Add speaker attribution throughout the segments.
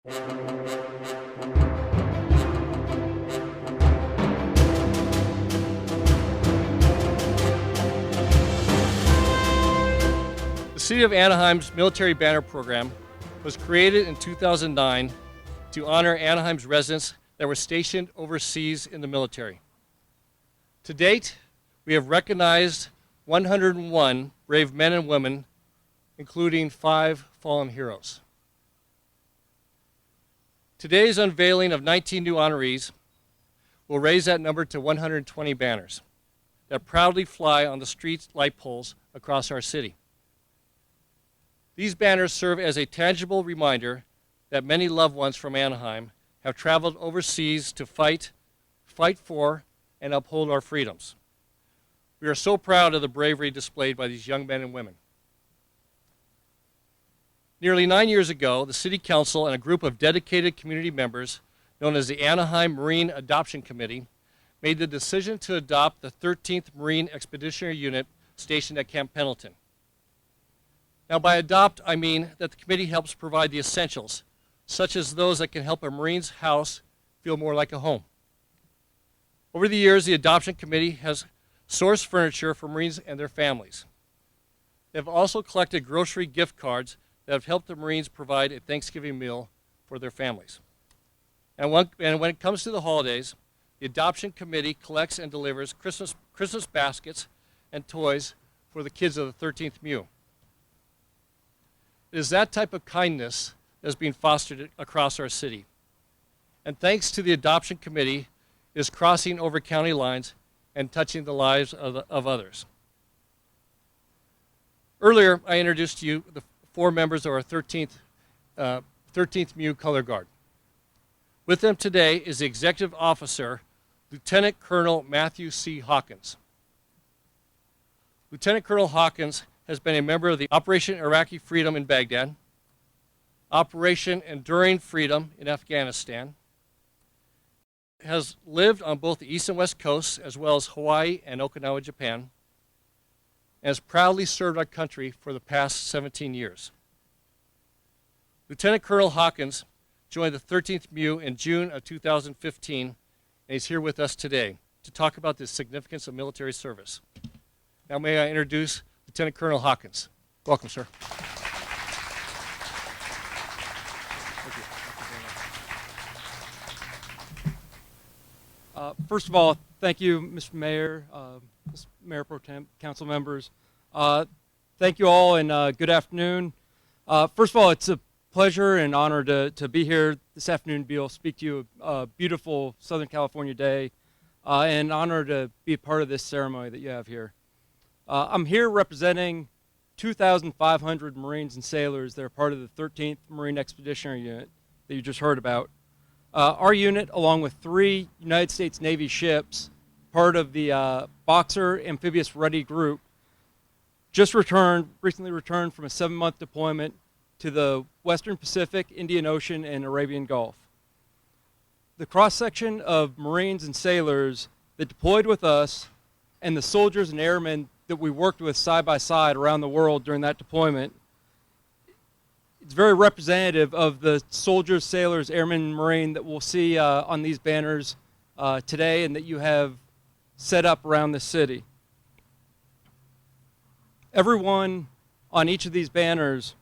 Speaker 1: The City of Anaheim's Military Banner Program was created in 2009 to honor Anaheim's residents that were stationed overseas in the military. To date, we have recognized 101 brave men and women, including 5 fallen heroes. Today's unveiling of 19 new honorees will raise that number to 120 banners that proudly fly on the street light poles across our city. These banners serve as a tangible reminder that many loved ones from Anaheim have traveled overseas to fight for, and uphold our freedoms. We are so proud of the bravery displayed by these young men and women. Nearly 9 years ago, the City Council and a group of dedicated community members, known as the Anaheim Marine Adoption Committee, made the decision to adopt the 13th Marine Expeditionary Unit stationed at Camp Pendleton. Now, by adopt, I mean that the committee helps provide the essentials, such as those that can help a Marine's house feel more like a home. Over the years, the Adoption Committee has sourced furniture for Marines and their families. They have also collected grocery gift cards that have helped the Marines provide a Thanksgiving meal for their families. And when it comes to the holidays, the Adoption Committee collects and delivers Christmas baskets and toys for the kids of the 13th MEU. It is that type of kindness that is being fostered across our city. And thanks to the Adoption Committee, it is crossing over county lines and touching the lives of others. Earlier, I introduced to you the 4 members of our 13th MEU Color Guard. With them today is the Executive Officer, Lieutenant Colonel Matthew C. Hawkins. Lieutenant Colonel Hawkins has been a member of the Operation Iraqi Freedom in Baghdad, Operation Enduring Freedom in Afghanistan, has lived on both the east and west coasts, as well as Hawaii and Okinawa, Japan, and has proudly served our country for the past 17 years. Lieutenant Colonel Hawkins joined the 13th MEU in June of 2015, and he's here with us today to talk about the significance of military service. Now may I introduce Lieutenant Colonel Hawkins. Welcome, sir.
Speaker 2: First of all, thank you, Mr. Mayor, Mr. Mayor Pro Tem, council members. Thank you all, and good afternoon. First of all, it's a pleasure and honor to be here this afternoon to be able to speak to you a beautiful Southern California day, and honor to be a part of this ceremony that you have here. I'm here representing 2,500 Marines and sailors that are part of the 13th Marine Expeditionary Unit that you just heard about. Our unit, along with 3 United States Navy ships, part of the Boxer Amphibious Ready Group, recently returned from a 7-month deployment to the Western Pacific, Indian Ocean, and Arabian Gulf. The cross-section of Marines and sailors that deployed with us and the soldiers and airmen that we worked with side by side around the world during that deployment, it's very representative of the soldiers, sailors, airmen, and Marine that we'll see on these banners today and that you have set up around the city. Everyone on each of these banners,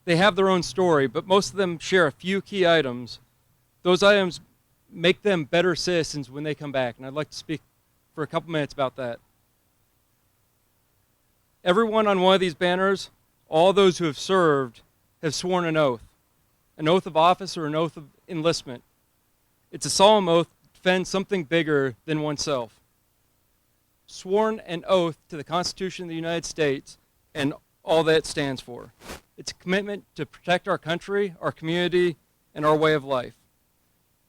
Speaker 2: they have their own story, but most of them share a few key items. Those items make them better citizens when they come back, and I'd like to speak for a couple minutes about that. Everyone on one of these banners, all those who have served, have sworn an oath of office or an oath of enlistment. It's a solemn oath to defend something bigger than oneself. Sworn an oath to the Constitution of the United States and all that it stands for. It's a commitment to protect our country, our community, and our way of life.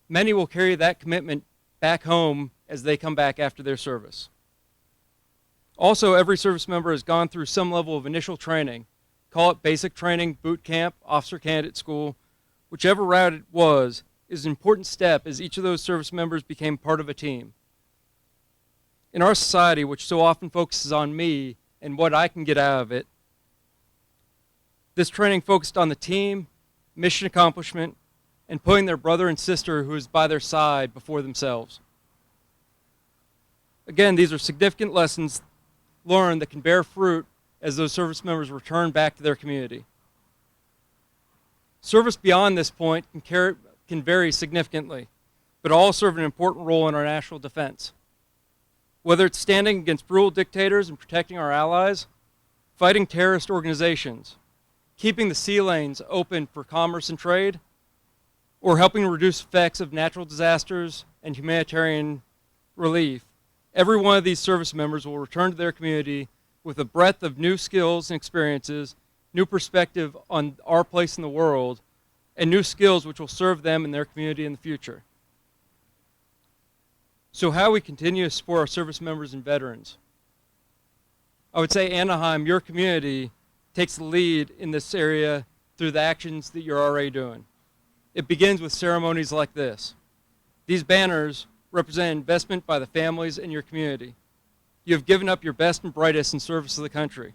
Speaker 2: Many will carry that commitment back home as they come back after their service. Also, every service member has gone through some level of initial training. Call it basic training, boot camp, officer candidate school. Whichever route it was, is an important step as each of those service members became part of a team. In our society, which so often focuses on me and what I can get out of it, this training focused on the team, mission accomplishment, and putting their brother and sister who is by their side before themselves. Again, these are significant lessons learned that can bear fruit as those service members return back to their community. Service beyond this point can vary significantly, but all serve an important role in our national defense. Whether it's standing against brutal dictators and protecting our allies, fighting terrorist organizations, keeping the sea lanes open for commerce and trade, or helping reduce effects of natural disasters and humanitarian relief, every one of these service members will return to their community with a breadth of new skills and experiences, new perspective on our place in the world, and new skills which will serve them and their community in the future. So how we continue to support our service members and veterans? I would say Anaheim, your community, takes the lead in this area through the actions that you're already doing. It begins with ceremonies like this. These banners represent investment by the families in your community. You have given up your best and brightest in service to the country.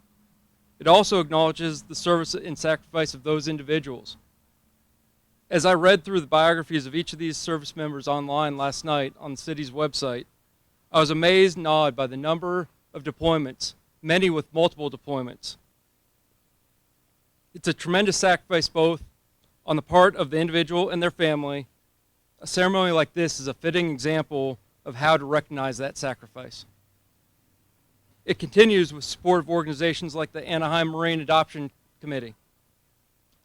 Speaker 2: It also acknowledges the service and sacrifice of those individuals. As I read through the biographies of each of these service members online last night on the city's website, I was amazed and awed by the number of deployments, many with multiple deployments. It's a tremendous sacrifice both on the part of the individual and their family. A ceremony like this is a fitting example of how to recognize that sacrifice. It continues with support of organizations like the Anaheim Marine Adoption Committee.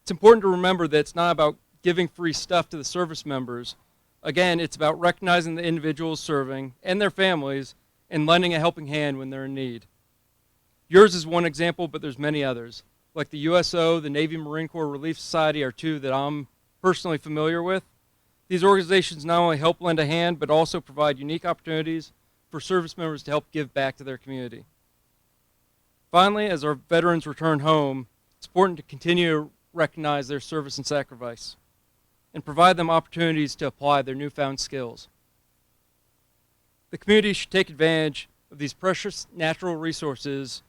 Speaker 2: It's important to remember that it's not about giving free stuff to the service members. Again, it's about recognizing the individuals serving and their families and lending a helping hand when they're in need. Yours is one example, but there's many others. Like the USO, the Navy Marine Corps Relief Society are two that I'm personally familiar with. These organizations not only help lend a hand, but also provide unique opportunities for service members to help give back to their community. Finally, as our veterans return home, it's important to continue to recognize their service and sacrifice and provide them opportunities to apply their newfound skills. The community should take advantage of these precious natural resources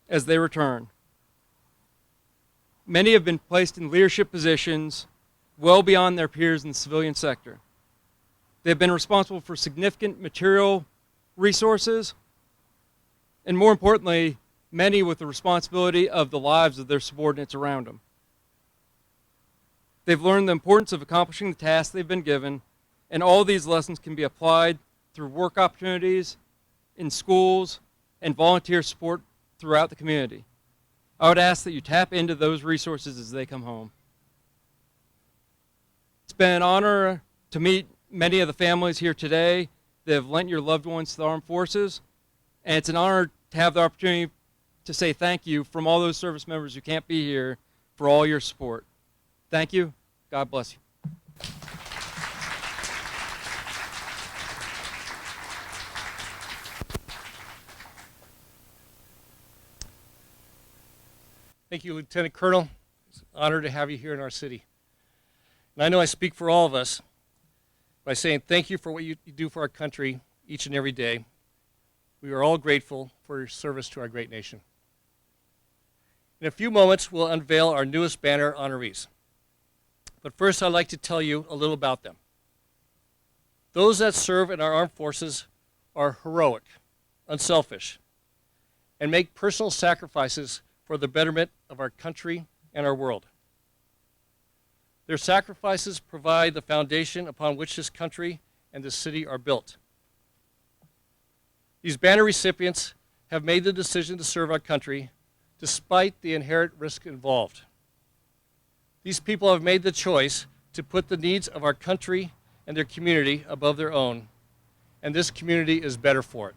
Speaker 2: as they return. Many have been placed in leadership positions well beyond their peers in the civilian sector. They've been responsible for significant material resources, and more importantly, many with the responsibility of the lives of their subordinates around them. They've learned the importance of accomplishing the tasks they've been given, and all these lessons can be applied through work opportunities, in schools, and volunteer support throughout the community. I would ask that you tap into those resources as they come home. It's been an honor to meet many of the families here today that have lent your loved ones to the armed forces, and it's an honor to have the opportunity to say thank you from all those service members who can't be here for all your support. Thank you. God bless you.
Speaker 1: Thank you, Lieutenant Colonel. It's an honor to have you here in our city. And I know I speak for all of us by saying thank you for what you do for our country each and every day. We are all grateful for your service to our great nation. In a few moments, we'll unveil our newest banner, Honorees. But first, I'd like to tell you a little about them. Those that serve in our armed forces are heroic, unselfish, and make personal sacrifices for the betterment of our country and our world. Their sacrifices provide the foundation upon which this country and this city are built. These banner recipients have made the decision to serve our country despite the inherent risk involved. These people have made the choice to put the needs of our country and their community above their own, and this community is better for it.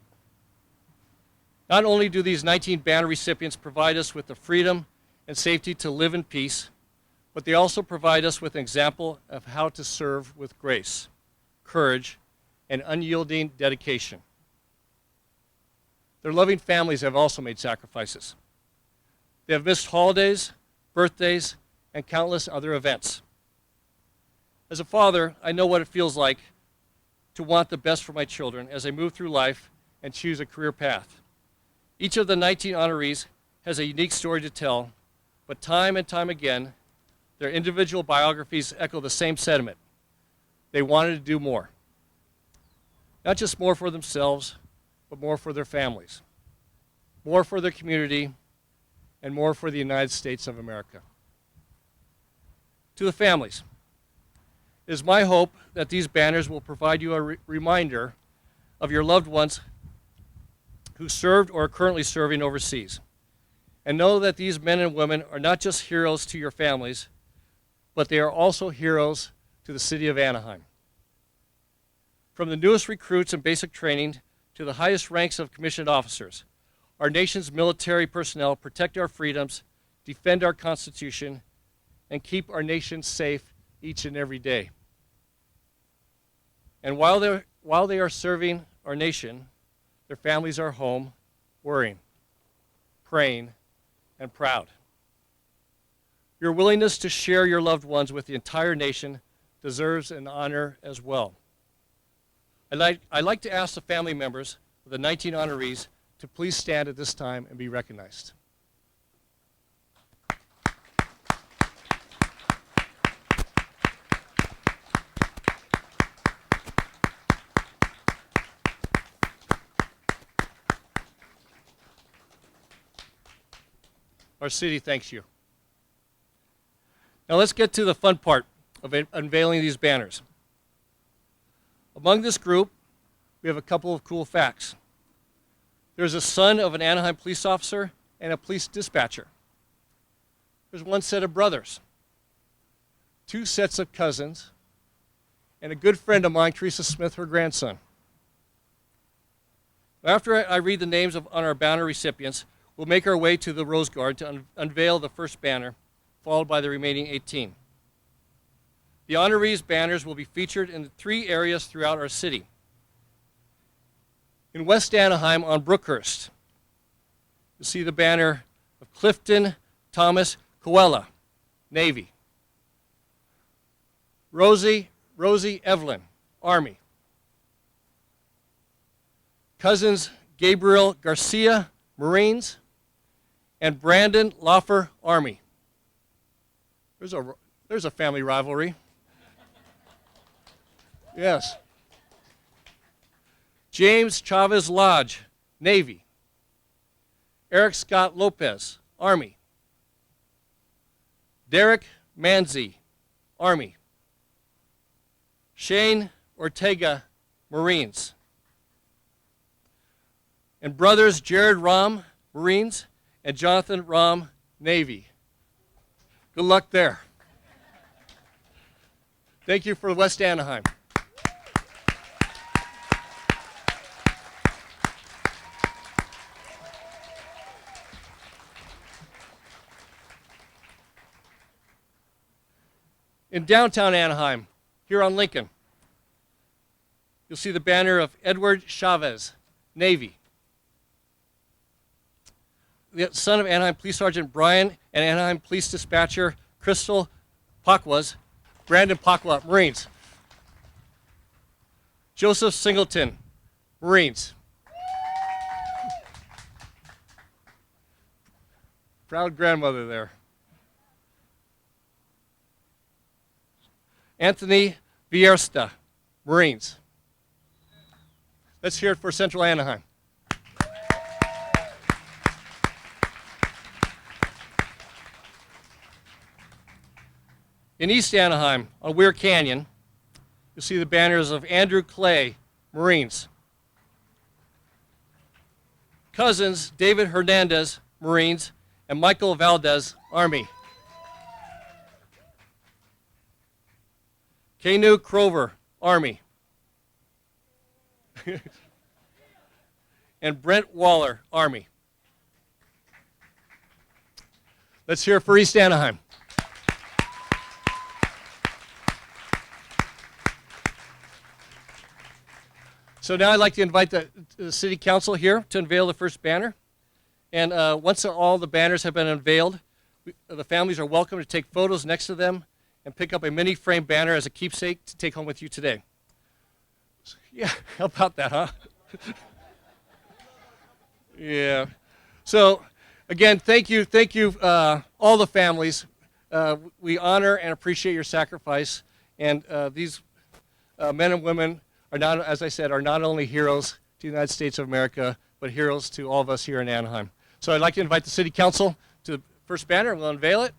Speaker 1: Not only do these 19 banner recipients provide us with the freedom and safety to live in peace, but they also provide us with an example of how to serve with grace, courage, and unyielding dedication. Their loving families have also made sacrifices. They have missed holidays, birthdays, and countless other events. As a father, I know what it feels like to want the best for my children as they move through life and choose a career path. Each of the 19 honorees has a unique story to tell, but time and time again, Their individual biographies echo the same sentiment. They wanted to do more. Not just more for themselves, but more for their families, more for their community, and more for the United States of America. To the families, it is my hope that these banners will provide you a reminder of your loved ones who served or are currently serving overseas. And know that these men and women are not just heroes to your families, but they are also heroes to the city of Anaheim. From the newest recruits in basic training to the highest ranks of commissioned officers, our nation's military personnel protect our freedoms, defend our Constitution, and keep our nation safe each and every day. And while they are serving our nation, their families are home, worrying, praying, and proud. Your willingness to share your loved ones with the entire nation deserves an honor as well. I'd like to ask the family members of the 19 honorees to please stand at this time and be recognized. Our city thanks you. Now let's get to the fun part of unveiling these banners. Among this group, we have a couple of cool facts. There's a son of an Anaheim police officer and a police dispatcher. There's one set of brothers, two sets of cousins, and a good friend of mine, Teresa Smith, her grandson. After I read the names on our banner recipients, we'll make our way to the Rose Garden to unveil the first banner, followed by the remaining 18. The honorees' banners will be featured in 3 areas throughout our city. In West Anaheim on Brookhurst, you'll see the banner of Clifton Thomas Coella, Navy. Rosie Evelyn, Army. Cousins Gabriel Garcia, Marines. And Brandon Loffer, Army. There's a family rivalry. Yes. James Chavez Lodge, Navy. Eric Scott Lopez, Army. Derek Manzi, Army. Shane Ortega, Marines. And brothers Jared Rom, Marines, and Jonathan Rom, Navy. Good luck there. Thank you for West Anaheim. In downtown Anaheim, here on Lincoln, you'll see the banner of Edward Chavez, Navy. The son of Anaheim Police Sergeant Brian and Anaheim Police Dispatcher Crystal Pacwas, Brandon Pacwa, Marines. Joseph Singleton, Marines. Proud grandmother there. Anthony Viersta, Marines. Let's hear it for Central Anaheim. In East Anaheim, on Weir Canyon, you'll see the banners of Andrew Clay, Marines. Cousins David Hernandez, Marines, and Michael Valdez, Army. Kanu Crover, Army. And Brent Waller, Army. Let's hear it for East Anaheim. So now I'd like to invite the City Council here to unveil the first banner. And once all the banners have been unveiled, the families are welcome to take photos next to them and pick up a mini frame banner as a keepsake to take home with you today. Yeah, how about that, huh? Yeah. So again, thank you, all the families. we honor and appreciate your sacrifice. And these men and women are not, as I said, are not only heroes to the United States of America, but heroes to all of us here in Anaheim. So I'd like to invite the City Council to the first banner. We'll unveil it.